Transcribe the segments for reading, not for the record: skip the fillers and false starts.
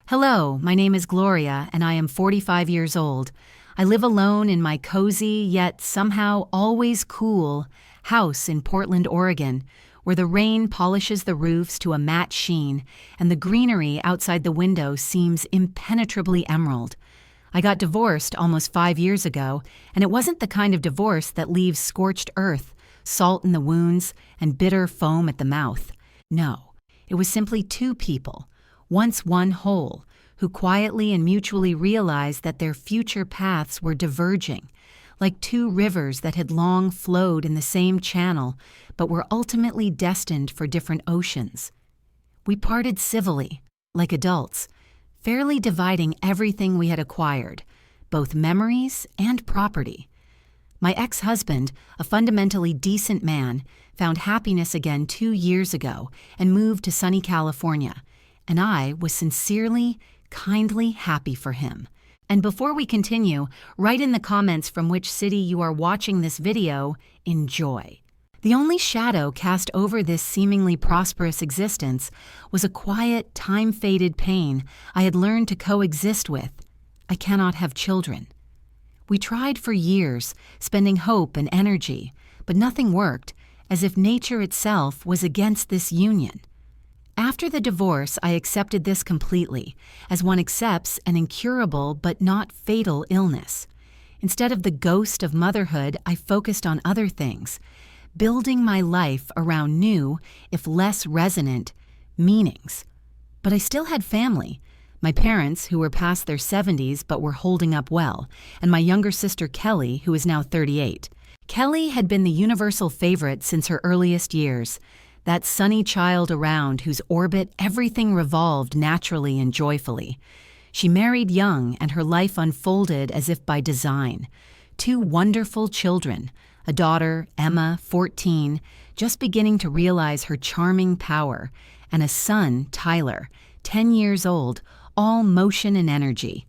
Hello, my name is Gloria, and I am 45 years old. I live alone in my cozy, yet somehow always cool, house in Portland, Oregon, where the rain polishes the roofs to a matte sheen, and the greenery outside the window seems impenetrably emerald. I got divorced almost 5 years ago, and it wasn't the kind of divorce that leaves scorched earth, salt in the wounds, and bitter foam at the mouth. No, it was simply two people, once one whole, who quietly and mutually realized that their future paths were diverging, like two rivers that had long flowed in the same channel but were ultimately destined for different oceans. We parted civilly, like adults, fairly dividing everything we had acquired, both memories and property. My ex-husband, a fundamentally decent man, found happiness again 2 years ago and moved to sunny California, and I was sincerely, kindly happy for him. And before we continue, write in the comments from which city you are watching this video. Enjoy. The only shadow cast over this seemingly prosperous existence was a quiet, time-faded pain I had learned to coexist with. I cannot have children. We tried for years, spending hope and energy, but nothing worked, as if nature itself was against this union. After the divorce, I accepted this completely, as one accepts an incurable but not fatal illness. Instead of the ghost of motherhood, I focused on other things, building my life around new, if less resonant, meanings. But I still had family. My parents, who were past their 70s but were holding up well, and my younger sister Kelly, who is now 38. Kelly had been the universal favorite since her earliest years, that sunny child around whose orbit everything revolved naturally and joyfully. She married young, and her life unfolded as if by design. 2 wonderful children, a daughter, Emma, 14, just beginning to realize her charming power, and a son, Tyler, 10 years old, all motion and energy.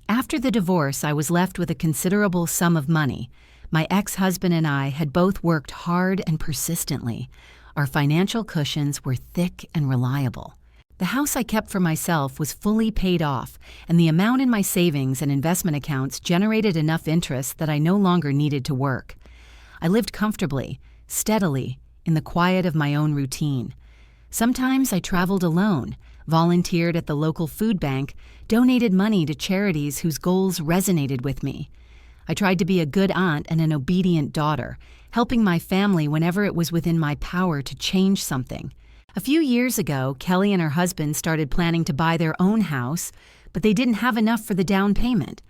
After the divorce, I was left with a considerable sum of money. My ex-husband and I had both worked hard and persistently. Our financial cushions were thick and reliable. The house I kept for myself was fully paid off, and the amount in my savings and investment accounts generated enough interest that I no longer needed to work. I lived comfortably, steadily, in the quiet of my own routine. Sometimes I traveled alone, volunteered at the local food bank, donated money to charities whose goals resonated with me. I tried to be a good aunt and an obedient daughter, helping my family whenever it was within my power to change something. A few years ago, Kelly and her husband started planning to buy their own house, but they didn't have enough for the down payment.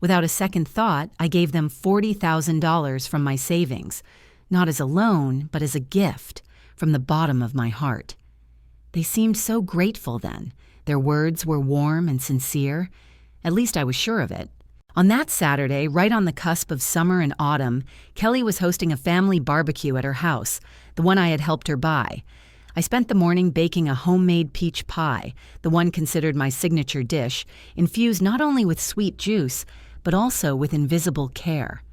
Without a second thought, I gave them $40,000 from my savings, not as a loan, but as a gift, from the bottom of my heart. They seemed so grateful then. Their words were warm and sincere. At least I was sure of it. On that Saturday, right on the cusp of summer and autumn, Kelly was hosting a family barbecue at her house, the one I had helped her buy. I spent the morning baking a homemade peach pie, the one considered my signature dish, infused not only with sweet juice, but also with invisible care.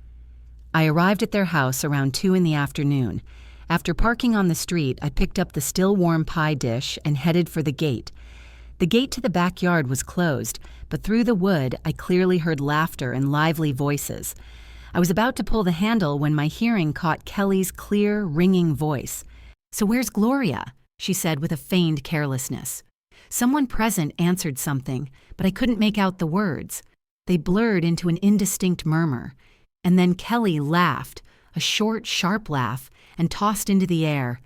I arrived at their house around 2 in the afternoon. After parking on the street, I picked up the still warm pie dish and headed for the gate. The gate to the backyard was closed, but through the wood I clearly heard laughter and lively voices. I was about to pull the handle when my hearing caught Kelly's clear, ringing voice. "So where's Gloria?" she said with a feigned carelessness. Someone present answered something, but I couldn't make out the words. They blurred into an indistinct murmur. And then Kelly laughed, a short, sharp laugh, and tossed into the air.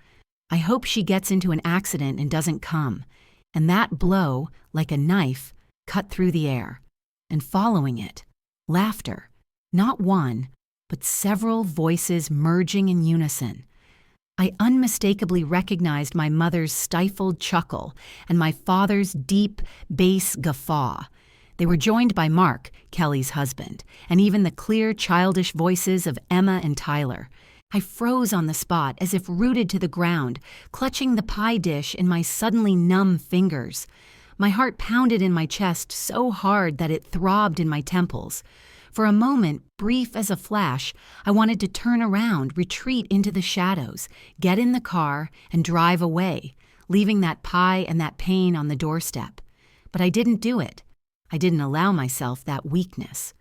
"I hope she gets into an accident and doesn't come." And that blow, like a knife, cut through the air. And following it, laughter, not one, but several voices merging in unison. I unmistakably recognized my mother's stifled chuckle and my father's deep, bass guffaw. They were joined by Mark, Kelly's husband, and even the clear, childish voices of Emma and Tyler. I froze on the spot as if rooted to the ground, clutching the pie dish in my suddenly numb fingers. My heart pounded in my chest so hard that it throbbed in my temples. For a moment, brief as a flash, I wanted to turn around, retreat into the shadows, get in the car, and drive away, leaving that pie and that pain on the doorstep. but I didn't do it. I didn't allow myself that weakness.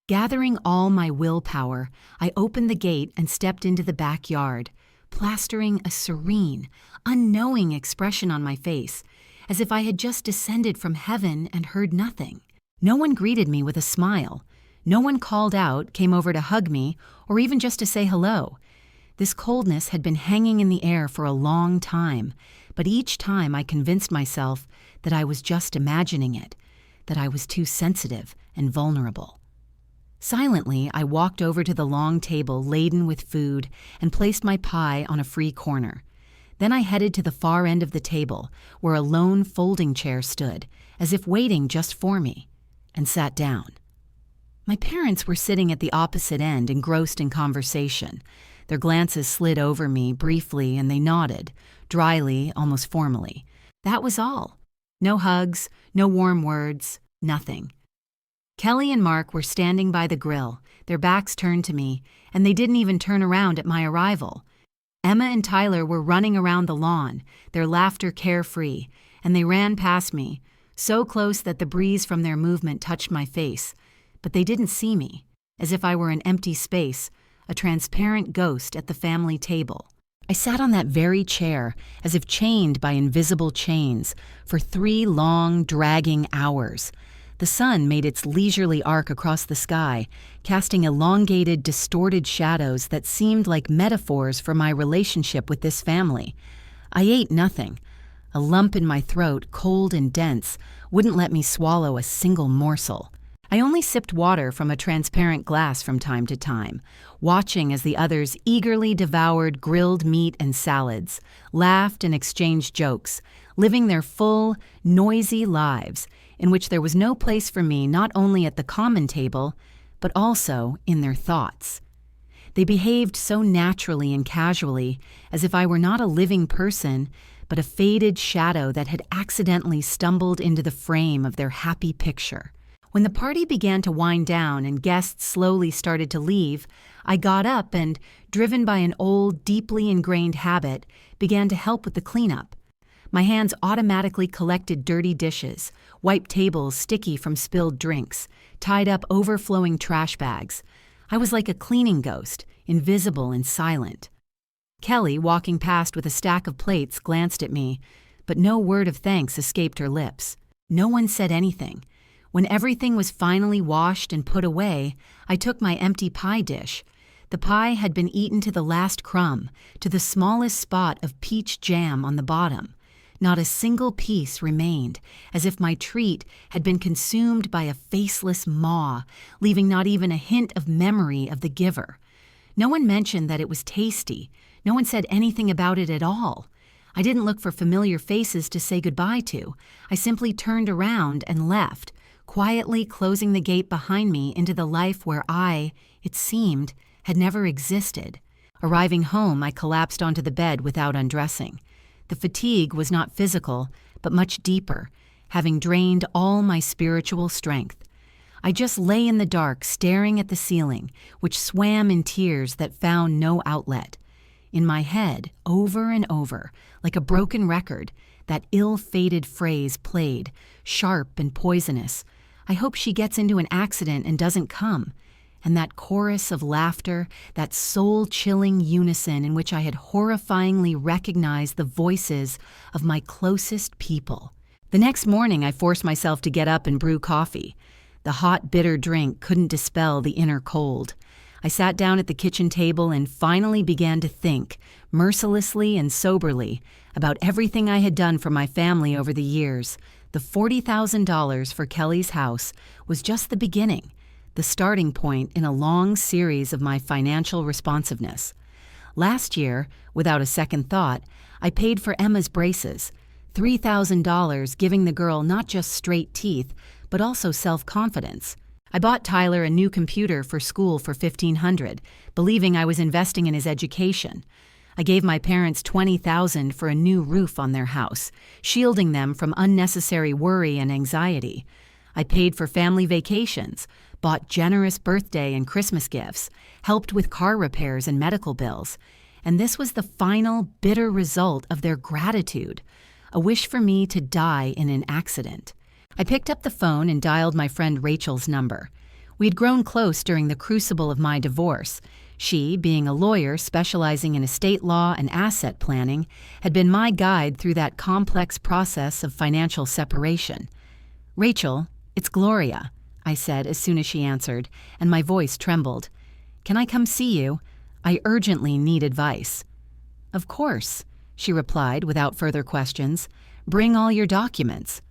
Gathering all my willpower, I opened the gate and stepped into the backyard, plastering a serene, unknowing expression on my face, as if I had just descended from heaven and heard nothing. No one greeted me with a smile. No one called out, came over to hug me, or even just to say hello. This coldness had been hanging in the air for a long time, but each time I convinced myself that I was just imagining it, that I was too sensitive and vulnerable. Silently, I walked over to the long table laden with food and placed my pie on a free corner. Then I headed to the far end of the table, where a lone folding chair stood, as if waiting just for me, and sat down. My parents were sitting at the opposite end, engrossed in conversation. Their glances slid over me briefly and they nodded, dryly, almost formally. That was all. No hugs, no warm words, nothing. Kelly and Mark were standing by the grill, their backs turned to me, and they didn't even turn around at my arrival. Emma and Tyler were running around the lawn, their laughter carefree, and they ran past me, so close that the breeze from their movement touched my face. But they didn't see me, as if I were an empty space, a transparent ghost at the family table. I sat on that very chair, as if chained by invisible chains, for 3 long, dragging hours. The sun made its leisurely arc across the sky, casting elongated, distorted shadows that seemed like metaphors for my relationship with this family. I ate nothing. A lump in my throat, cold and dense, wouldn't let me swallow a single morsel. I only sipped water from a transparent glass from time to time, watching as the others eagerly devoured grilled meat and salads, laughed and exchanged jokes, living their full, noisy lives, in which there was no place for me not only at the common table, but also in their thoughts. They behaved so naturally and casually, as if I were not a living person, but a faded shadow that had accidentally stumbled into the frame of their happy picture. When the party began to wind down and guests slowly started to leave, I got up and, driven by an old, deeply ingrained habit, began to help with the cleanup. My hands automatically collected dirty dishes, wiped tables sticky from spilled drinks, tied up overflowing trash bags. I was like a cleaning ghost, invisible and silent. Kelly, walking past with a stack of plates, glanced at me, but no word of thanks escaped her lips. No one said anything. When everything was finally washed and put away, I took my empty pie dish. The pie had been eaten to the last crumb, to the smallest spot of peach jam on the bottom. Not a single piece remained, as if my treat had been consumed by a faceless maw, leaving not even a hint of memory of the giver. No one mentioned that it was tasty. No one said anything about it at all. I didn't look for familiar faces to say goodbye to. I simply turned around and left, quietly closing the gate behind me into the life where I, it seemed, had never existed. Arriving home, I collapsed onto the bed without undressing. The fatigue was not physical, but much deeper, having drained all my spiritual strength. I just lay in the dark, staring at the ceiling, which swam in tears that found no outlet. In my head, over and over, like a broken record, that ill-fated phrase played, sharp and poisonous. I hope she gets into an accident and doesn't come. And that chorus of laughter, that soul-chilling unison in which I had horrifyingly recognized the voices of my closest people. The next morning, I forced myself to get up and brew coffee. The hot, bitter drink couldn't dispel the inner cold. I sat down at the kitchen table and finally began to think, mercilessly and soberly, about everything I had done for my family over the years. The $40,000 for Kelly's house was just the beginning, the starting point in a long series of my financial responsiveness. Last year, without a second thought, I paid for Emma's braces, $3,000 giving the girl not just straight teeth, but also self-confidence. I bought Tyler a new computer for school for $1,500, believing I was investing in his education. I gave my parents $20,000 for a new roof on their house, shielding them from unnecessary worry and anxiety. I paid for family vacations, bought generous birthday and Christmas gifts, helped with car repairs and medical bills. And this was the final, bitter result of their gratitude, a wish for me to die in an accident. I picked up the phone and dialed my friend Rachel's number. We had grown close during the crucible of my divorce. She, being a lawyer specializing in estate law and asset planning, had been my guide through that complex process of financial separation. "Rachel, it's Gloria," I said as soon as she answered, and my voice trembled. "Can I come see you? I urgently need advice." "Of course," she replied without further questions. "Bring all your documents."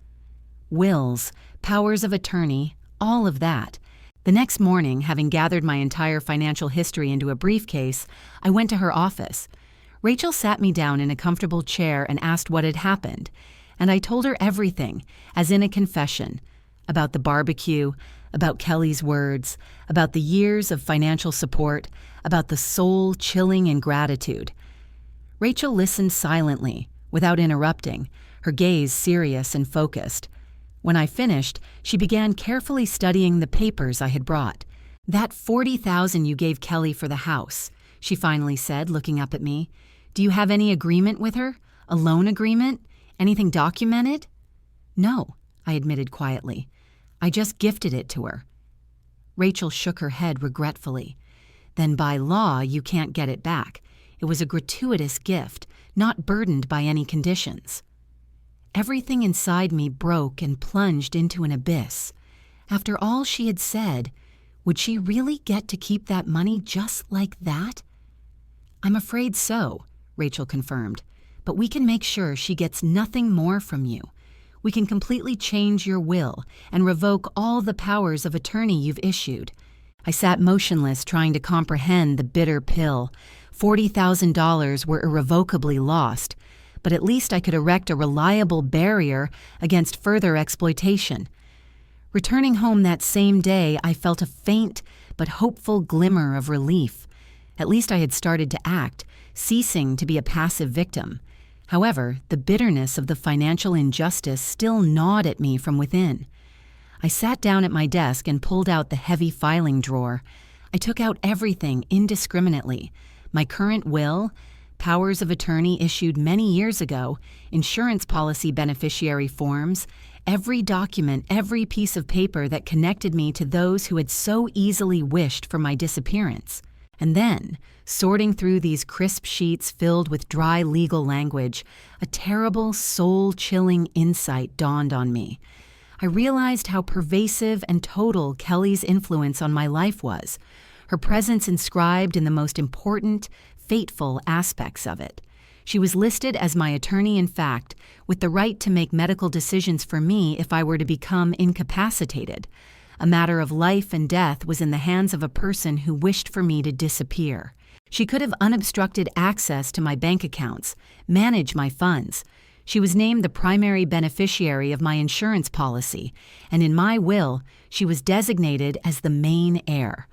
Wills, powers of attorney, all of that. The next morning, having gathered my entire financial history into a briefcase, I went to her office. Rachel sat me down in a comfortable chair and asked what had happened, and I told her everything, as in a confession, about the barbecue, about Kelly's words, about the years of financial support, about the soul-chilling ingratitude. Rachel listened silently, without interrupting, her gaze serious and focused. When I finished, she began carefully studying the papers I had brought. "That $40,000 you gave Kelly for the house," she finally said, looking up at me. "Do you have any agreement with her? A loan agreement? Anything documented?" "No," I admitted quietly. "I just gifted it to her." Rachel shook her head regretfully. "Then by law, you can't get it back. It was a gratuitous gift, not burdened by any conditions." Everything inside me broke and plunged into an abyss. After all she had said, would she really get to keep that money just like that? "I'm afraid so," Rachel confirmed, "but we can make sure she gets nothing more from you. We can completely change your will and revoke all the powers of attorney you've issued." I sat motionless, trying to comprehend the bitter pill. $40,000 were irrevocably lost, but at least I could erect a reliable barrier against further exploitation. Returning home that same day, I felt a faint but hopeful glimmer of relief. At least I had started to act, ceasing to be a passive victim. However, the bitterness of the financial injustice still gnawed at me from within. I sat down at my desk and pulled out the heavy filing drawer. I took out everything indiscriminately: my current will, powers of attorney issued many years ago, insurance policy beneficiary forms, every document, every piece of paper that connected me to those who had so easily wished for my disappearance. And then, sorting through these crisp sheets filled with dry legal language, a terrible, soul-chilling insight dawned on me. I realized how pervasive and total Kelly's influence on my life was, her presence inscribed in the most important, fateful aspects of it. She was listed as my attorney in fact, with the right to make medical decisions for me if I were to become incapacitated. A matter of life and death was in the hands of a person who wished for me to disappear. She could have unobstructed access to my bank accounts, manage my funds. She was named the primary beneficiary of my insurance policy, and in my will, she was designated as the main heir.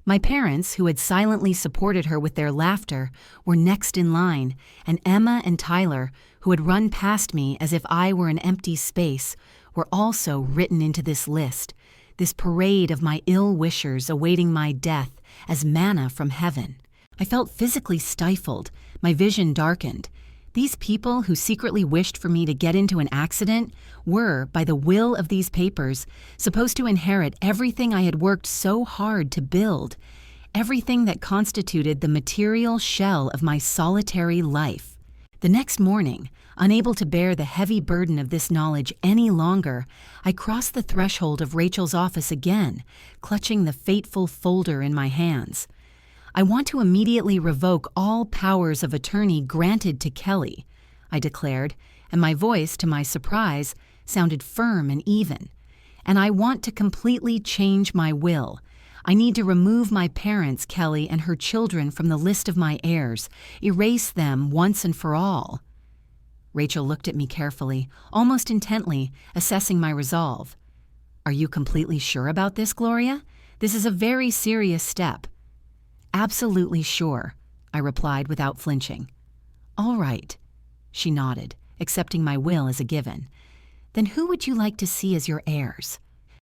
My parents, who had silently supported her with their laughter, were next in line, and Emma and Tyler, who had run past me as if I were an empty space, were also written into this list, this parade of my ill-wishers awaiting my death as manna from heaven. I felt physically stifled, my vision darkened. These people who secretly wished for me to get into an accident were, by the will of these papers, supposed to inherit everything I had worked so hard to build, everything that constituted the material shell of my solitary life. The next morning, unable to bear the heavy burden of this knowledge any longer, I crossed the threshold of Rachel's office again, clutching the fateful folder in my hands. "I want to immediately revoke all powers of attorney granted to Kelly," I declared, and my voice, to my surprise, sounded firm and even. "And I want to completely change my will. I need to remove my parents, Kelly, and her children from the list of my heirs, erase them once and for all." Rachel looked at me carefully, almost intently, assessing my resolve. "Are you completely sure about this, Gloria? This is a very serious step." "Absolutely sure," I replied without flinching. "All right," she nodded, accepting my will as a given. "Then who would you like to see as your heirs?"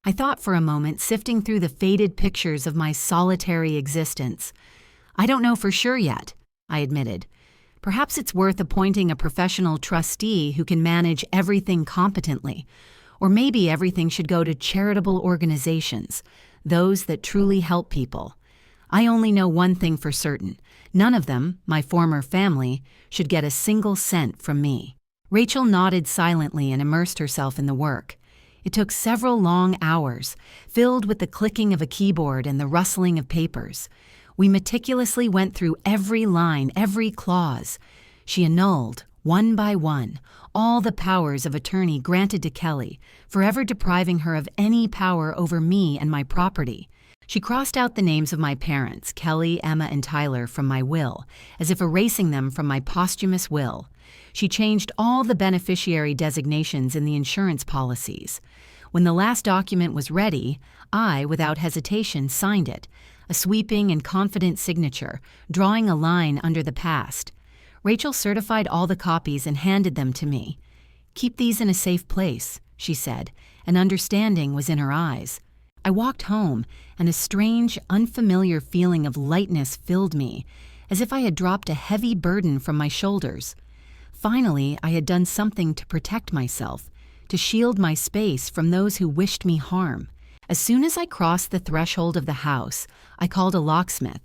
I thought for a moment, sifting through the faded pictures of my solitary existence. "I don't know for sure yet," I admitted. "Perhaps it's worth appointing a professional trustee who can manage everything competently. Or maybe everything should go to charitable organizations, those that truly help people. I only know one thing for certain. None of them, my former family, should get a single cent from me. Rachel nodded silently and immersed herself in the work. It took several long hours, filled with the clicking of a keyboard and the rustling of papers. We meticulously went through every line, every clause. She annulled, one by one, all the powers of attorney granted to Kelly, forever depriving her of any power over me and my property. She crossed out the names of my parents, Kelly, Emma, and Tyler, from my will, as if erasing them from my posthumous will. She changed all the beneficiary designations in the insurance policies. When the last document was ready, I, without hesitation, signed it, a sweeping and confident signature, drawing a line under the past. Rachel certified all the copies and handed them to me. "Keep these in a safe place," she said, and understanding was in her eyes. I walked home, and a strange, unfamiliar feeling of lightness filled me, as if I had dropped a heavy burden from my shoulders. Finally, I had done something to protect myself, to shield my space from those who wished me harm. As soon as I crossed the threshold of the house, I called a locksmith.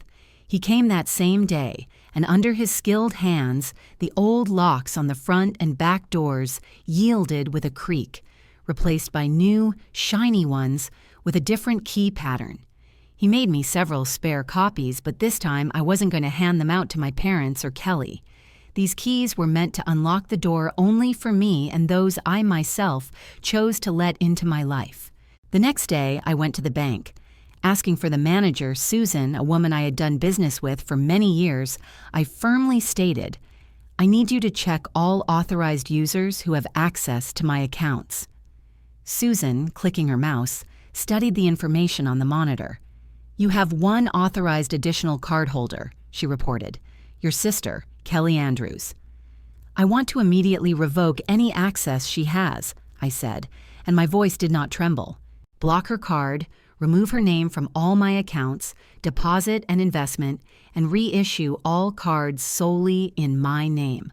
He came that same day, and under his skilled hands, the old locks on the front and back doors yielded with a creak, replaced by new, shiny ones with a different key pattern. He made me several spare copies, but this time I wasn't going to hand them out to my parents or Kelly. These keys were meant to unlock the door only for me and those I myself chose to let into my life. The next day, I went to the bank. Asking for the manager, Susan, a woman I had done business with for many years, I firmly stated, "I need you to check all authorized users who have access to my accounts." Susan, clicking her mouse, studied the information on the monitor. "You have one authorized additional cardholder," she reported. "Your sister, Kelly Andrews." "I want to immediately revoke any access she has," I said, and my voice did not tremble. "Block her card, remove her name from all my accounts, deposit and investment, and reissue all cards solely in my name.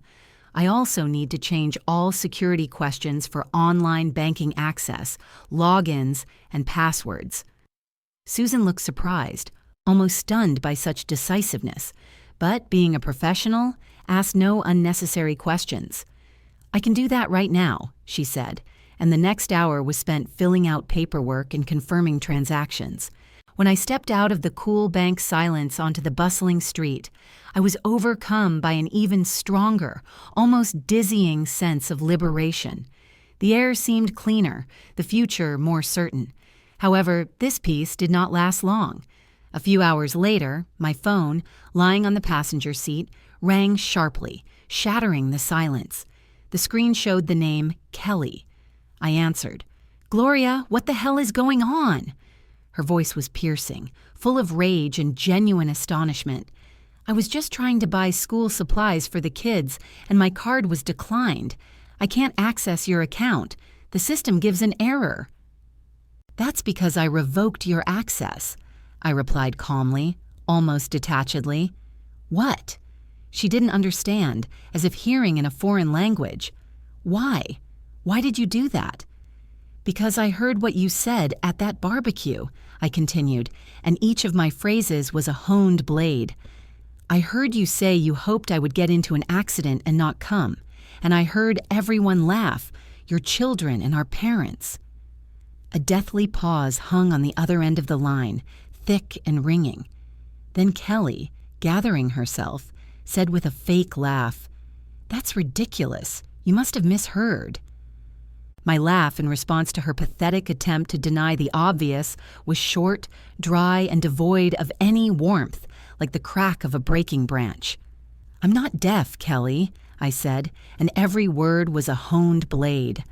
I also need to change all security questions for online banking access, logins, and passwords." Susan looked surprised, almost stunned by such decisiveness, but being a professional, asked no unnecessary questions. "I can do that right now," she said, and the next hour was spent filling out paperwork and confirming transactions. When I stepped out of the cool bank silence onto the bustling street, I was overcome by an even stronger, almost dizzying sense of liberation. The air seemed cleaner, the future more certain. However, this peace did not last long. A few hours later, my phone, lying on the passenger seat, rang sharply, shattering the silence. The screen showed the name Kelly. I answered. "Gloria, what the hell is going on?" Her voice was piercing, full of rage and genuine astonishment. "I was just trying to buy school supplies for the kids, and my card was declined. I can't access your account. The system gives an error." "That's because I revoked your access," I replied calmly, almost detachedly. "What?" She didn't understand, as if hearing in a foreign language. "Why? Why did you do that?" "Because I heard what you said at that barbecue," I continued, and each of my phrases was a honed blade. "I heard you say you hoped I would get into an accident and not come, and I heard everyone laugh, your children and our parents." A deathly pause hung on the other end of the line, thick and ringing. Then Kelly, gathering herself, said with a fake laugh, "That's ridiculous. You must have misheard." My laugh in response to her pathetic attempt to deny the obvious was short, dry, and devoid of any warmth, like the crack of a breaking branch. "I'm not deaf, Kelly," I said, and every word was a honed blade.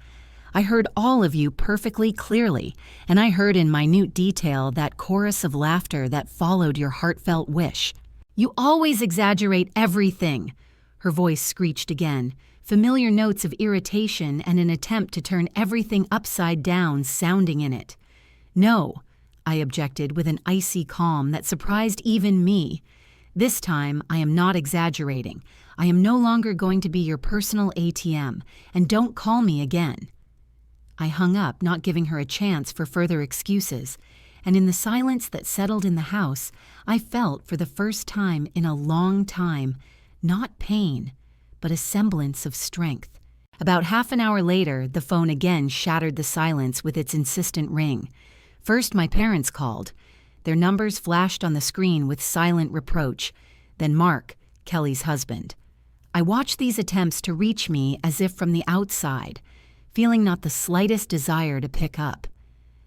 "I heard all of you perfectly clearly, and I heard in minute detail that chorus of laughter that followed your heartfelt wish." "You always exaggerate everything," her voice screeched again, familiar notes of irritation and an attempt to turn everything upside down sounding in it. "No," I objected with an icy calm that surprised even me. "This time I am not exaggerating. I am no longer going to be your personal ATM, and don't call me again." I hung up, not giving her a chance for further excuses, and in the silence that settled in the house, I felt for the first time in a long time, not pain, but a semblance of strength. About half an hour later, the phone again shattered the silence with its insistent ring. First, my parents called. Their numbers flashed on the screen with silent reproach. Then Mark, Kelly's husband. I watched these attempts to reach me as if from the outside, feeling not the slightest desire to pick up.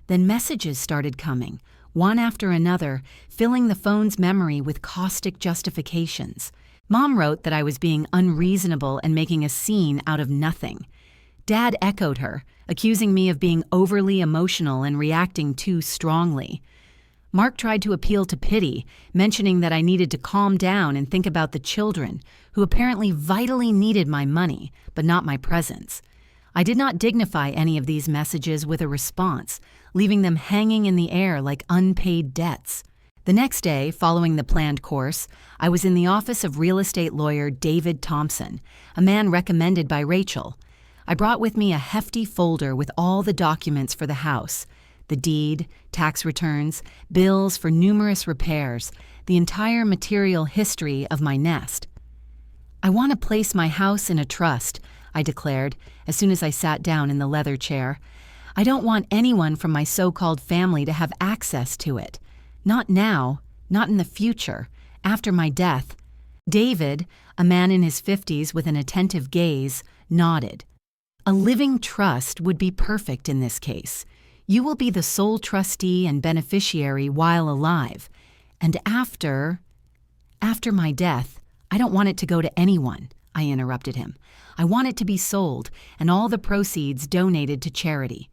Then messages started coming, one after another, filling the phone's memory with caustic justifications. Mom wrote that I was being unreasonable and making a scene out of nothing. Dad echoed her, accusing me of being overly emotional and reacting too strongly. Mark tried to appeal to pity, mentioning that I needed to calm down and think about the children, who apparently vitally needed my money, but not my presence. I did not dignify any of these messages with a response, leaving them hanging in the air like unpaid debts. The next day, following the planned course, I was in the office of real estate lawyer David Thompson, a man recommended by Rachel. I brought with me a hefty folder with all the documents for the house, the deed, tax returns, bills for numerous repairs, the entire material history of my nest. I want to place my house in a trust, I declared, as soon as I sat down in the leather chair. I don't want anyone from my so-called family to have access to it. Not now, not in the future, after my death. David, a man in his 50s with an attentive gaze, nodded. A living trust would be perfect in this case. You will be the sole trustee and beneficiary while alive. And after my death, I don't want it to go to anyone, I interrupted him. I want it to be sold and all the proceeds donated to charity.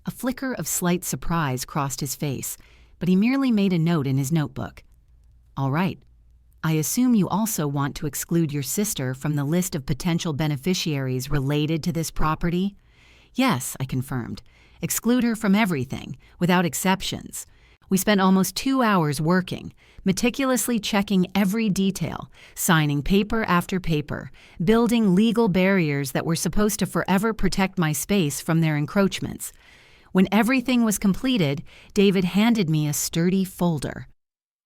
A flicker of slight surprise crossed his face, but he merely made a note in his notebook. All right. I assume you also want to exclude your sister from the list of potential beneficiaries related to this property? Yes, I confirmed. Exclude her from everything, without exceptions. We spent almost 2 hours working, meticulously checking every detail, signing paper after paper, building legal barriers that were supposed to forever protect my space from their encroachments. When everything was completed, David handed me a sturdy folder.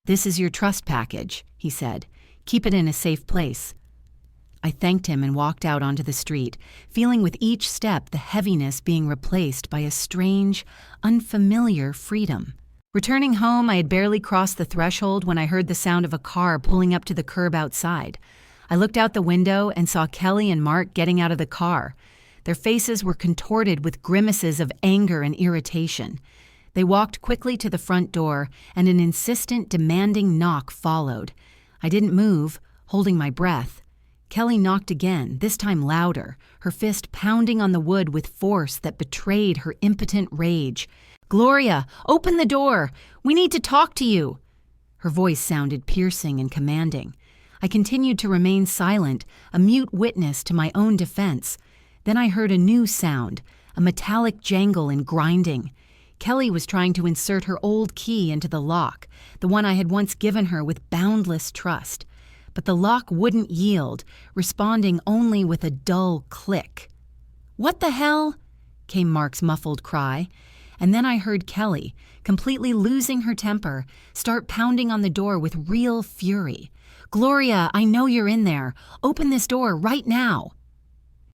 "This is your trust package," he said. "Keep it in a safe place." I thanked him and walked out onto the street, feeling with each step the heaviness being replaced by a strange, unfamiliar freedom. Returning home, I had barely crossed the threshold when I heard the sound of a car pulling up to the curb outside. I looked out the window and saw Kelly and Mark getting out of the car. Their faces were contorted with grimaces of anger and irritation. They walked quickly to the front door, and an insistent, demanding knock followed. I didn't move, holding my breath. Kelly knocked again, this time louder, her fist pounding on the wood with force that betrayed her impotent rage. "Gloria, open the door! We need to talk to you!" Her voice sounded piercing and commanding. I continued to remain silent, a mute witness to my own defense. Then I heard a new sound, a metallic jangle and grinding. Kelly was trying to insert her old key into the lock, the one I had once given her with boundless trust. But the lock wouldn't yield, responding only with a dull click. "What the hell?" came Mark's muffled cry. And then I heard Kelly, completely losing her temper, start pounding on the door with real fury. "Gloria, I know you're in there. Open this door right now."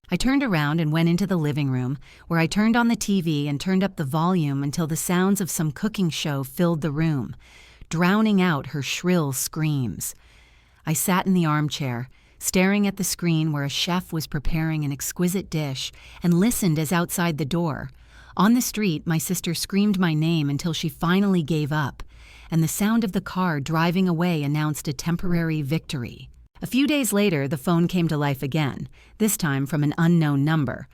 I turned around and went into the living room, where I turned on the TV and turned up the volume until the sounds of some cooking show filled the room, drowning out her shrill screams. I sat in the armchair, staring at the screen where a chef was preparing an exquisite dish, and listened as outside the door. On the street, my sister screamed my name until she finally gave up, and the sound of the car driving away announced a temporary victory. A few days later, the phone came to life again, this time from an unknown number.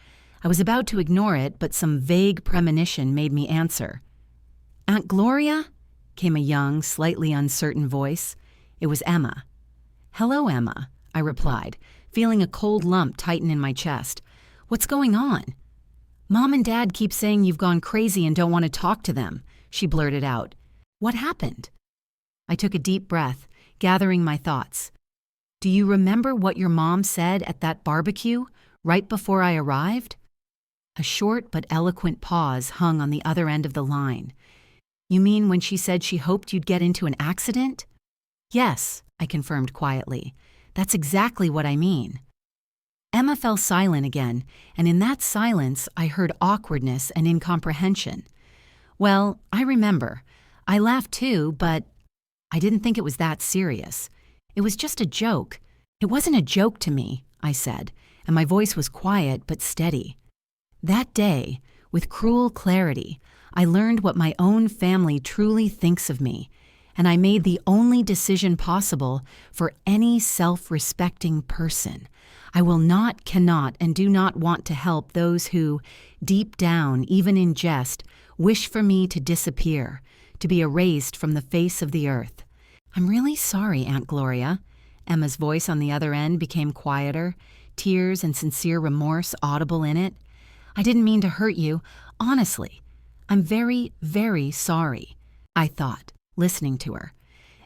I was about to ignore it, but some vague premonition made me answer. "Aunt Gloria?" came a young, slightly uncertain voice. It was Emma. "Hello, Emma," I replied, feeling a cold lump tighten in my chest. "What's going on?" "Mom and Dad keep saying you've gone crazy and don't want to talk to them," she blurted out. "What happened?" I took a deep breath, gathering my thoughts. "Do you remember what your mom said at that barbecue, right before I arrived?" A short but eloquent pause hung on the other end of the line. You mean when she said she hoped you'd get into an accident? Yes, I confirmed quietly. That's exactly what I mean. Emma fell silent again, and in that silence I heard awkwardness and incomprehension. Well, I remember. I laughed too, but I didn't think it was that serious. It was just a joke. It wasn't a joke to me, I said, and my voice was quiet but steady. That day, with cruel clarity, I learned what my own family truly thinks of me, and I made the only decision possible for any self-respecting person. I will not, cannot, and do not want to help those who, deep down, even in jest, wish for me to disappear, to be erased from the face of the earth. I'm really sorry, Aunt Gloria. Emma's voice on the other end became quieter, tears and sincere remorse audible in it. I didn't mean to hurt you, honestly. I'm very, very sorry, I thought, listening to her.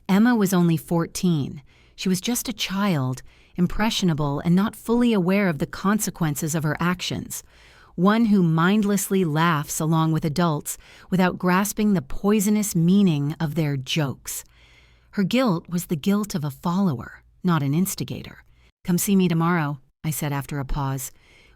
Emma was only 14. She was just a child, impressionable and not fully aware of the consequences of her actions. One who mindlessly laughs along with adults without grasping the poisonous meaning of their jokes. Her guilt was the guilt of a follower, not an instigator. Come see me tomorrow, I said after a pause.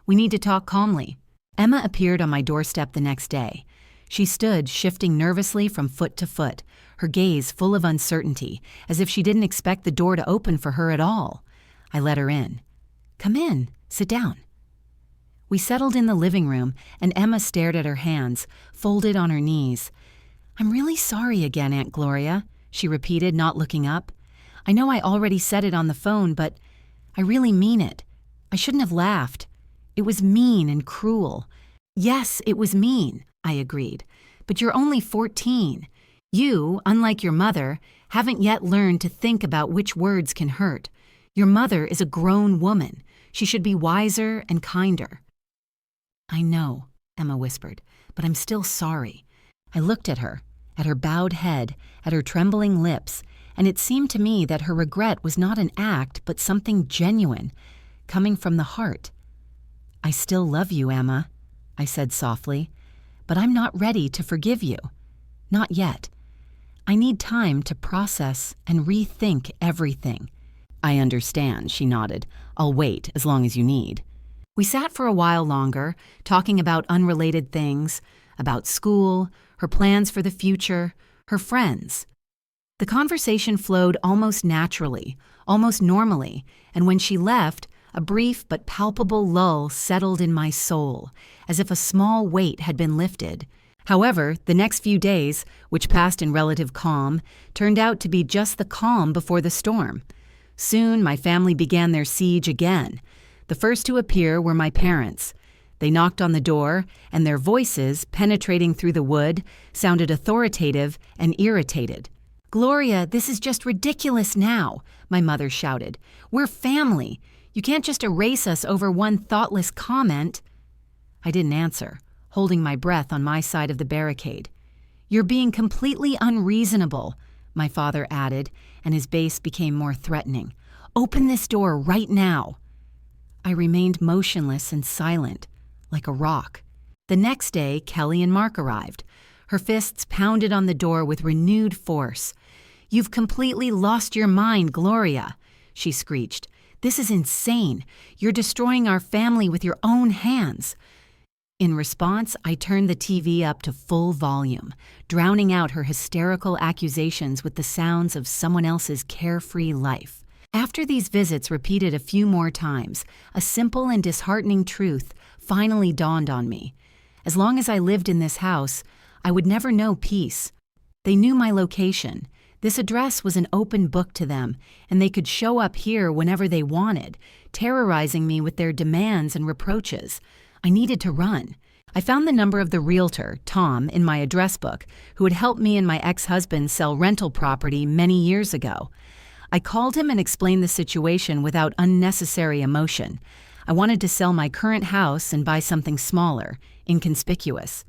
We need to talk calmly. Emma appeared on my doorstep the next day. She stood, shifting nervously from foot to foot, her gaze full of uncertainty, as if she didn't expect the door to open for her at all. I let her in. Come in, sit down. We settled in the living room, and Emma stared at her hands, folded on her knees. I'm really sorry again, Aunt Gloria, she repeated, not looking up. I know I already said it on the phone, but I really mean it. I shouldn't have laughed. It was mean and cruel. Yes, it was mean, I agreed. But you're only 14. You, unlike your mother, haven't yet learned to think about which words can hurt. Your mother is a grown woman. She should be wiser and kinder. I know, Emma whispered, but I'm still sorry. I looked at her bowed head, at her trembling lips, and it seemed to me that her regret was not an act but something genuine, coming from the heart. I still love you, Emma, I said softly, but I'm not ready to forgive you. Not yet. I need time to process and rethink everything. I understand, she nodded. I'll wait as long as you need. We sat for a while longer, talking about unrelated things, about school, her plans for the future, her friends. The conversation flowed almost naturally, almost normally, and when she left, a brief but palpable lull settled in my soul, as if a small weight had been lifted. However, the next few days, which passed in relative calm, turned out to be just the calm before the storm. Soon my family began their siege again. The first to appear were my parents. They knocked on the door, and their voices, penetrating through the wood, sounded authoritative and irritated. Gloria, this is just ridiculous now, my mother shouted. We're family. You can't just erase us over one thoughtless comment. I didn't answer, holding my breath on my side of the barricade. You're being completely unreasonable, my father added, and his bass became more threatening. Open this door right now. I remained motionless and silent, like a rock. The next day, Kelly and Mark arrived. Her fists pounded on the door with renewed force. You've completely lost your mind, Gloria, she screeched. This is insane. You're destroying our family with your own hands. In response, I turned the TV up to full volume, drowning out her hysterical accusations with the sounds of someone else's carefree life. After these visits repeated a few more times, a simple and disheartening truth finally dawned on me. As long as I lived in this house, I would never know peace. They knew my location. This address was an open book to them, and they could show up here whenever they wanted, terrorizing me with their demands and reproaches. I needed to run. I found the number of the realtor, Tom, in my address book, who had helped me and my ex-husband sell rental property many years ago. I called him and explained the situation without unnecessary emotion. I wanted to sell my current house and buy something smaller, inconspicuous.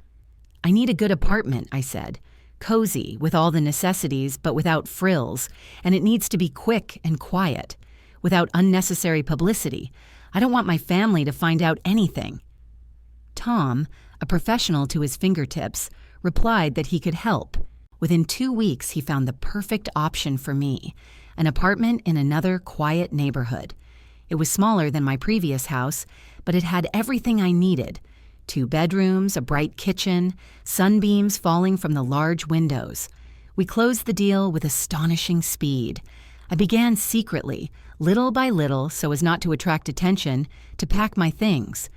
I need a good apartment, I said. Cozy, with all the necessities, but without frills, and it needs to be quick and quiet, without unnecessary publicity. I don't want my family to find out anything. Tom, a professional to his fingertips, replied that he could help. Within 2 weeks, he found the perfect option for me, an apartment in another quiet neighborhood. It was smaller than my previous house, but it had everything I needed: 2 bedrooms, a bright kitchen, sunbeams falling from the large windows. We closed the deal with astonishing speed. I began secretly, little by little, so as not to attract attention, to pack my things.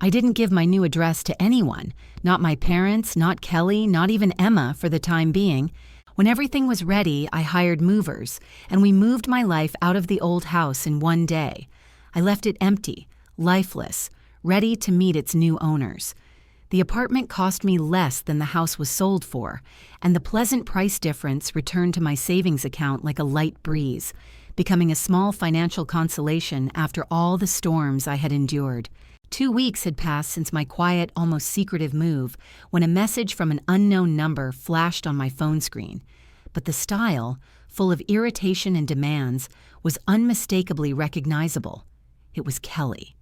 I didn't give my new address to anyone, not my parents, not Kelly, not even Emma for the time being. When everything was ready, I hired movers, and we moved my life out of the old house in one day. I left it empty, lifeless, ready to meet its new owners. The apartment cost me less than the house was sold for, and the pleasant price difference returned to my savings account like a light breeze, becoming a small financial consolation after all the storms I had endured. 2 weeks had passed since my quiet, almost secretive move when a message from an unknown number flashed on my phone screen. But the style, full of irritation and demands, was unmistakably recognizable. It was Kelly.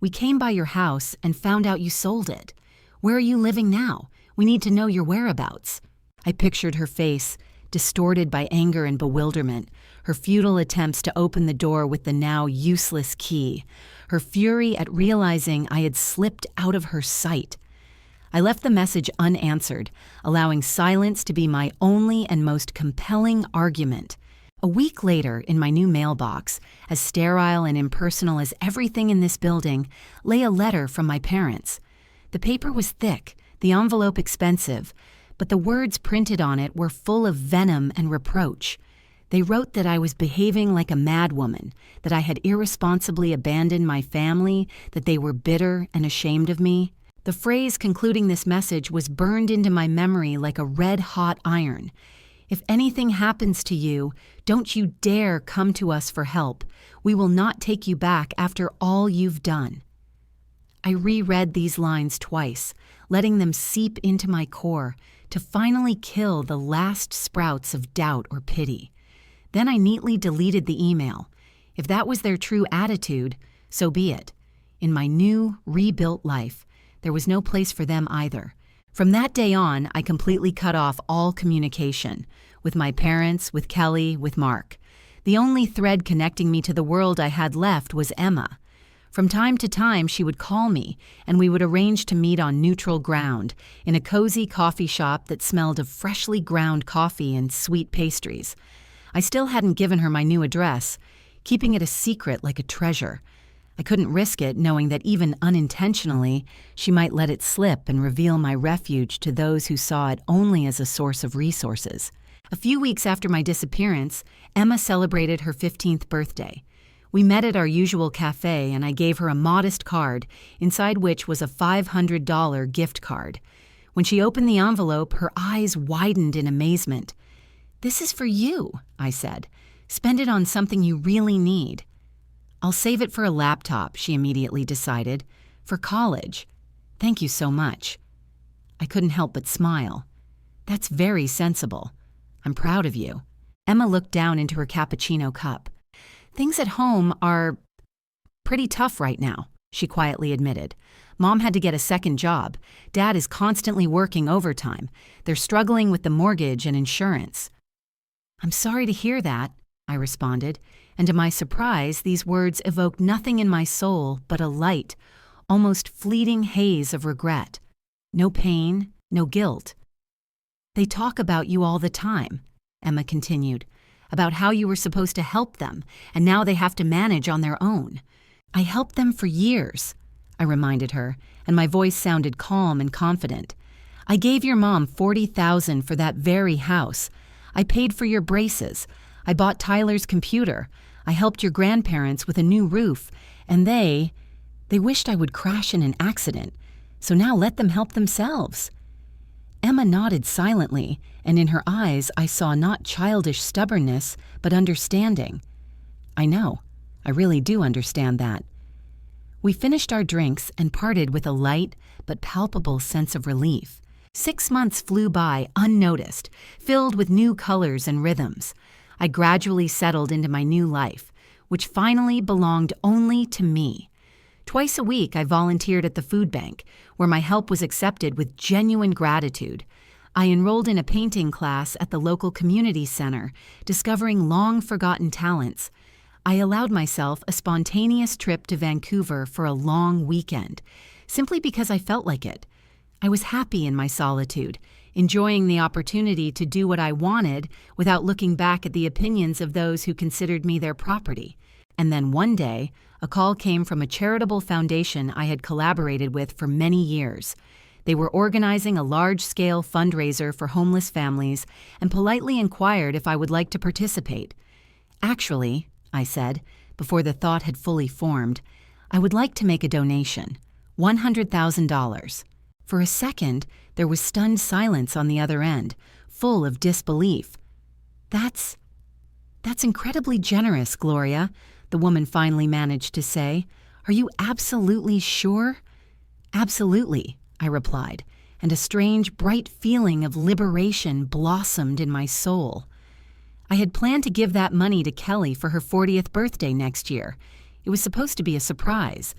"We came by your house and found out you sold it. Where are you living now? We need to know your whereabouts." I pictured her face, distorted by anger and bewilderment, her futile attempts to open the door with the now useless key, her fury at realizing I had slipped out of her sight. I left the message unanswered, allowing silence to be my only and most compelling argument. A week later, in my new mailbox, as sterile and impersonal as everything in this building, lay a letter from my parents. The paper was thick, the envelope expensive, but the words printed on it were full of venom and reproach. They wrote that I was behaving like a madwoman, that I had irresponsibly abandoned my family, that they were bitter and ashamed of me. The phrase concluding this message was burned into my memory like a red-hot iron. "If anything happens to you, don't you dare come to us for help. We will not take you back after all you've done." I reread these lines twice, letting them seep into my core to finally kill the last sprouts of doubt or pity. Then I neatly deleted the email. If that was their true attitude, so be it. In my new, rebuilt life, there was no place for them either. From that day on, I completely cut off all communication, with my parents, with Kelly, with Mark. The only thread connecting me to the world I had left was Emma. From time to time, she would call me, and we would arrange to meet on neutral ground, in a cozy coffee shop that smelled of freshly ground coffee and sweet pastries. I still hadn't given her my new address, keeping it a secret like a treasure. I couldn't risk it, knowing that even unintentionally, she might let it slip and reveal my refuge to those who saw it only as a source of resources. A few weeks after my disappearance, Emma celebrated her 15th birthday. We met at our usual cafe, and I gave her a modest card, inside which was a $500 gift card. When she opened the envelope, her eyes widened in amazement. "This is for you," I said. "Spend it on something you really need." "I'll save it for a laptop," she immediately decided. "For college. Thank you so much." I couldn't help but smile. "That's very sensible. I'm proud of you." Emma looked down into her cappuccino cup. "Things at home are pretty tough right now," she quietly admitted. "Mom had to get a second job. Dad is constantly working overtime. They're struggling with the mortgage and insurance." "I'm sorry to hear that," I responded, and to my surprise, these words evoked nothing in my soul but a light, almost fleeting haze of regret. No pain, no guilt. "They talk about you all the time," Emma continued, "about how you were supposed to help them, and now they have to manage on their own." "I helped them for years," I reminded her, and my voice sounded calm and confident. "I gave your mom $40,000 for that very house. I paid for your braces. I bought Tyler's computer. I helped your grandparents with a new roof, and they wished I would crash in an accident, so now let them help themselves." Emma nodded silently, and in her eyes I saw not childish stubbornness, but understanding. "I know. I really do understand that." We finished our drinks and parted with a light but palpable sense of relief. 6 months flew by unnoticed, filled with new colors and rhythms. I gradually settled into my new life, which finally belonged only to me. Twice a week, I volunteered at the food bank, where my help was accepted with genuine gratitude. I enrolled in a painting class at the local community center, discovering long-forgotten talents. I allowed myself a spontaneous trip to Vancouver for a long weekend, simply because I felt like it. I was happy in my solitude, enjoying the opportunity to do what I wanted without looking back at the opinions of those who considered me their property. And then one day, a call came from a charitable foundation I had collaborated with for many years. They were organizing a large-scale fundraiser for homeless families and politely inquired if I would like to participate. "Actually," I said, before the thought had fully formed, "I would like to make a donation, $100,000. For a second, there was stunned silence on the other end, full of disbelief. That's incredibly generous, Gloria," the woman finally managed to say. "Are you absolutely sure?" "Absolutely," I replied, and a strange, bright feeling of liberation blossomed in my soul. I had planned to give that money to Kelly for her 40th birthday next year. It was supposed to be a surprise.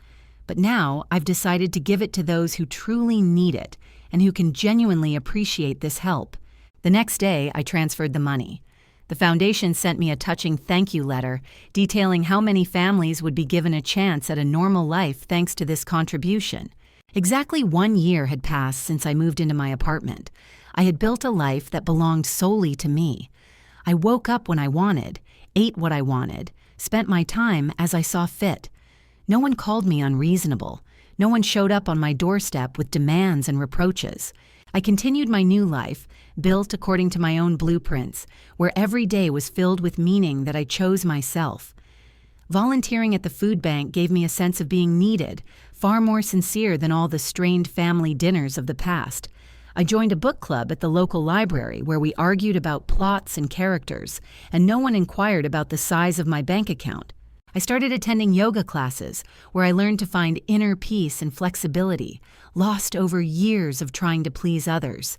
But now I've decided to give it to those who truly need it and who can genuinely appreciate this help. The next day, I transferred the money. The foundation sent me a touching thank you letter detailing how many families would be given a chance at a normal life thanks to this contribution. Exactly 1 year had passed since I moved into my apartment. I had built a life that belonged solely to me. I woke up when I wanted, ate what I wanted, spent my time as I saw fit. No one called me unreasonable. No one showed up on my doorstep with demands and reproaches. I continued my new life, built according to my own blueprints, where every day was filled with meaning that I chose myself. Volunteering at the food bank gave me a sense of being needed, far more sincere than all the strained family dinners of the past. I joined a book club at the local library where we argued about plots and characters, and no one inquired about the size of my bank account. I started attending yoga classes, where I learned to find inner peace and flexibility, lost over years of trying to please others.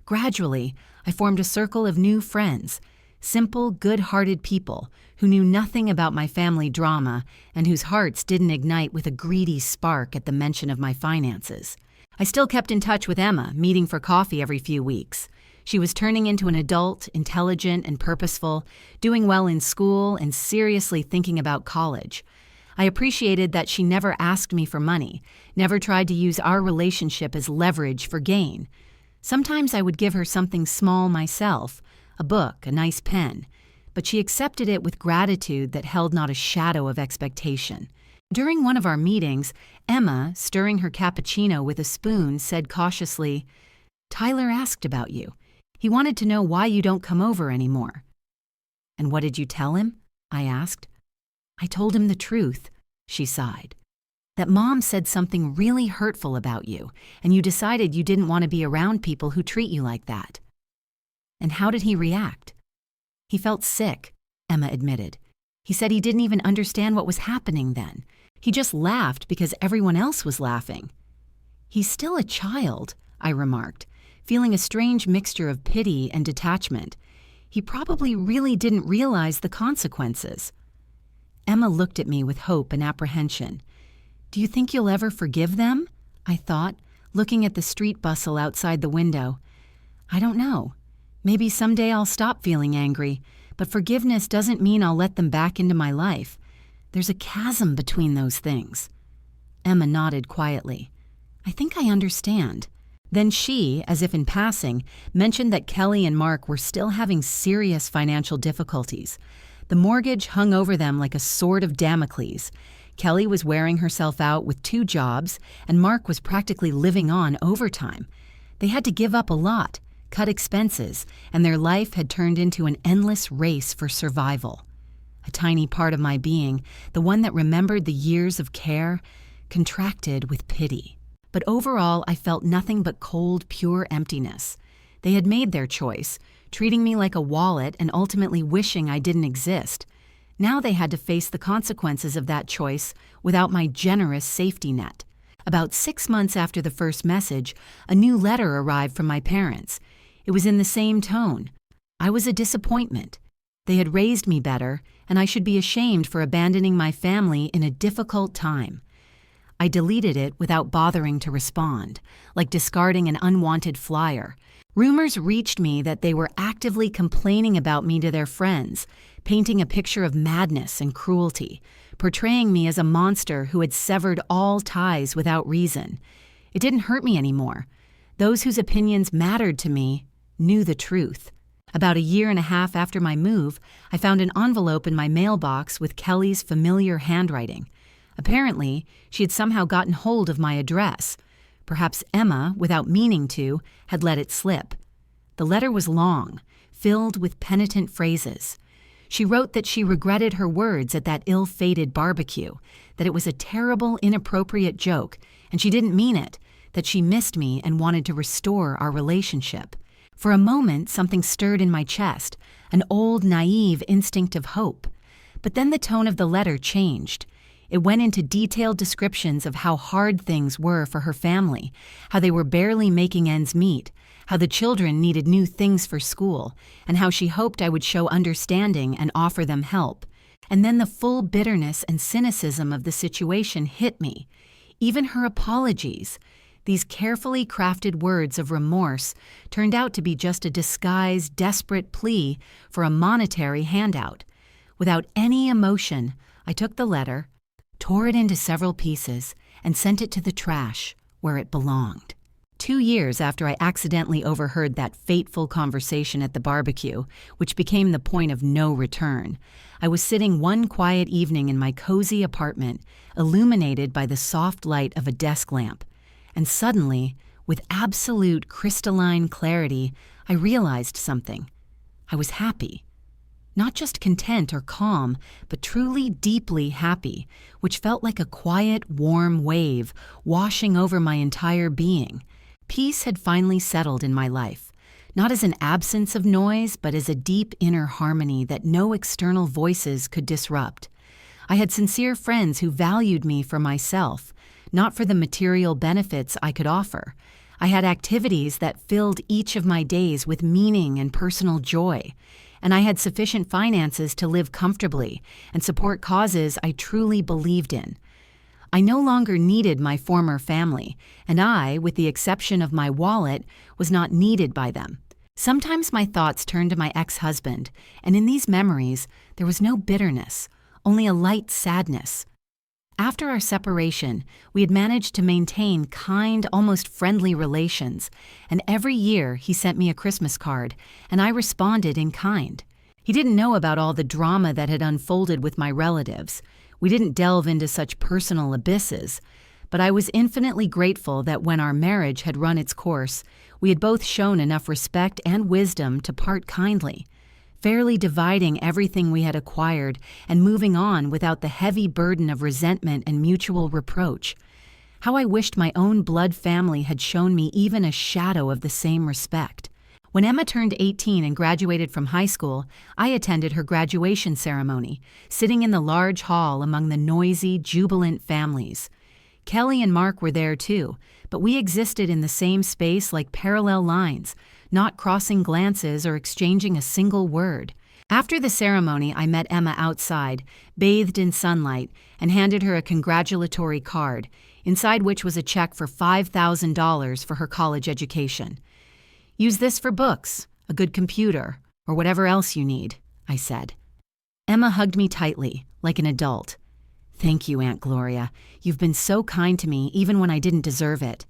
Gradually, I formed a circle of new friends, simple, good-hearted people who knew nothing about my family drama and whose hearts didn't ignite with a greedy spark at the mention of my finances. I still kept in touch with Emma, meeting for coffee every few weeks. She was turning into an adult, intelligent and purposeful, doing well in school and seriously thinking about college. I appreciated that she never asked me for money, never tried to use our relationship as leverage for gain. Sometimes I would give her something small myself, a book, a nice pen, but she accepted it with gratitude that held not a shadow of expectation. During one of our meetings, Emma, stirring her cappuccino with a spoon, said cautiously, "Tyler asked about you. He wanted to know why you don't come over anymore." "And what did you tell him?" I asked. "I told him the truth," she sighed. "That Mom said something really hurtful about you, and you decided you didn't want to be around people who treat you like that." "And how did he react?" "He felt sick," Emma admitted. "He said he didn't even understand what was happening then. He just laughed because everyone else was laughing." "He's still a child," I remarked, feeling a strange mixture of pity and detachment. He probably really didn't realize the consequences. Emma looked at me with hope and apprehension. "Do you think you'll ever forgive them?" I thought, looking at the street bustle outside the window. "I don't know. Maybe someday I'll stop feeling angry, but forgiveness doesn't mean I'll let them back into my life. There's a chasm between those things." Emma nodded quietly. "I think I understand." Then she, as if in passing, mentioned that Kelly and Mark were still having serious financial difficulties. The mortgage hung over them like a sword of Damocles. Kelly was wearing herself out with 2 jobs, and Mark was practically living on overtime. They had to give up a lot, cut expenses, and their life had turned into an endless race for survival. A tiny part of my being, the one that remembered the years of care, contracted with pity. But overall, I felt nothing but cold, pure emptiness. They had made their choice, treating me like a wallet and ultimately wishing I didn't exist. Now they had to face the consequences of that choice without my generous safety net. About 6 months after the first message, a new letter arrived from my parents. It was in the same tone. I was a disappointment. They had raised me better, and I should be ashamed for abandoning my family in a difficult time. I deleted it without bothering to respond, like discarding an unwanted flyer. Rumors reached me that they were actively complaining about me to their friends, painting a picture of madness and cruelty, portraying me as a monster who had severed all ties without reason. It didn't hurt me anymore. Those whose opinions mattered to me knew the truth. About a year and a half after my move, I found an envelope in my mailbox with Kelly's familiar handwriting. Apparently, she had somehow gotten hold of my address. Perhaps Emma, without meaning to, had let it slip. The letter was long, filled with penitent phrases. She wrote that she regretted her words at that ill-fated barbecue, that it was a terrible, inappropriate joke, and she didn't mean it, that she missed me and wanted to restore our relationship. For a moment, something stirred in my chest, an old, naive instinct of hope. But then the tone of the letter changed. It went into detailed descriptions of how hard things were for her family, how they were barely making ends meet, how the children needed new things for school, and how she hoped I would show understanding and offer them help. And then the full bitterness and cynicism of the situation hit me. Even her apologies, these carefully crafted words of remorse, turned out to be just a disguised, desperate plea for a monetary handout. Without any emotion, I took the letter, tore it into several pieces, and sent it to the trash, where it belonged. 2 years after I accidentally overheard that fateful conversation at the barbecue, which became the point of no return, I was sitting one quiet evening in my cozy apartment, illuminated by the soft light of a desk lamp. And suddenly, with absolute crystalline clarity, I realized something. I was happy. Not just content or calm, but truly deeply happy, which felt like a quiet, warm wave washing over my entire being. Peace had finally settled in my life, not as an absence of noise, but as a deep inner harmony that no external voices could disrupt. I had sincere friends who valued me for myself, not for the material benefits I could offer. I had activities that filled each of my days with meaning and personal joy, and I had sufficient finances to live comfortably and support causes I truly believed in. I no longer needed my former family, and I, with the exception of my wallet, was not needed by them. Sometimes my thoughts turned to my ex-husband, and in these memories, there was no bitterness, only a light sadness. After our separation, we had managed to maintain kind, almost friendly relations, and every year he sent me a Christmas card, and I responded in kind. He didn't know about all the drama that had unfolded with my relatives. We didn't delve into such personal abysses, but I was infinitely grateful that when our marriage had run its course, we had both shown enough respect and wisdom to part kindly, fairly dividing everything we had acquired and moving on without the heavy burden of resentment and mutual reproach. How I wished my own blood family had shown me even a shadow of the same respect. When Emma turned 18 and graduated from high school, I attended her graduation ceremony, sitting in the large hall among the noisy, jubilant families. Kelly and Mark were there too, but we existed in the same space like parallel lines, not crossing glances or exchanging a single word. After the ceremony, I met Emma outside, bathed in sunlight, and handed her a congratulatory card, inside which was a check for $5,000 for her college education. "Use this for books, a good computer, or whatever else you need," I said. Emma hugged me tightly, like an adult. "Thank you, Aunt Gloria. You've been so kind to me even when I didn't deserve it."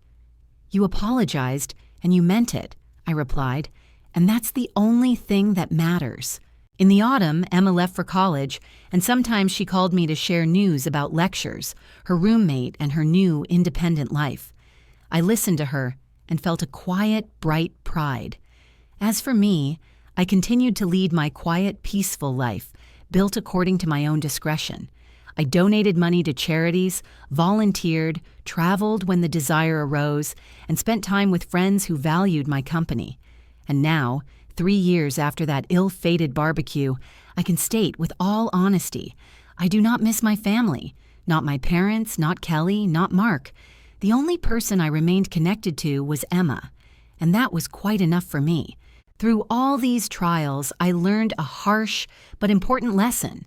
"You apologized, and you meant it," I replied, "and that's the only thing that matters." In the autumn, Emma left for college, and sometimes she called me to share news about lectures, her roommate, and her new, independent life. I listened to her and felt a quiet, bright pride. As for me, I continued to lead my quiet, peaceful life, built according to my own discretion. I donated money to charities, volunteered, traveled when the desire arose, and spent time with friends who valued my company. And now, 3 years after that ill-fated barbecue, I can state with all honesty, I do not miss my family, not my parents, not Kelly, not Mark. The only person I remained connected to was Emma, and that was quite enough for me. Through all these trials, I learned a harsh but important lesson.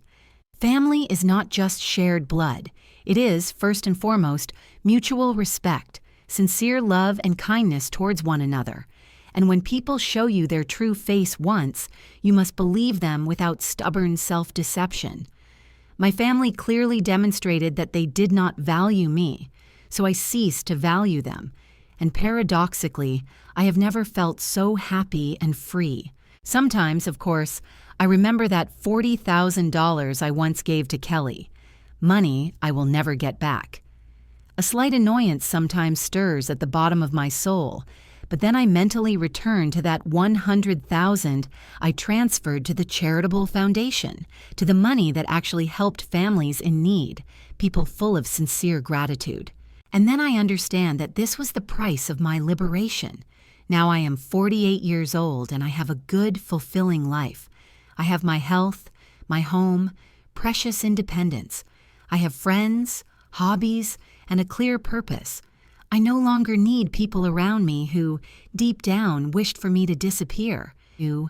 Family is not just shared blood. It is, first and foremost, mutual respect, sincere love and kindness towards one another. And when people show you their true face once, you must believe them without stubborn self-deception. My family clearly demonstrated that they did not value me, so I ceased to value them. And paradoxically, I have never felt so happy and free. Sometimes, of course, I remember that $40,000 I once gave to Kelly. Money I will never get back. A slight annoyance sometimes stirs at the bottom of my soul, but then I mentally return to that $100,000 I transferred to the charitable foundation, to the money that actually helped families in need, people full of sincere gratitude. And then I understand that this was the price of my liberation. Now I am 48 years old and I have a good, fulfilling life. I have my health, my home, precious independence. I have friends, hobbies, and a clear purpose. I no longer need people around me who, deep down, wished for me to disappear, who,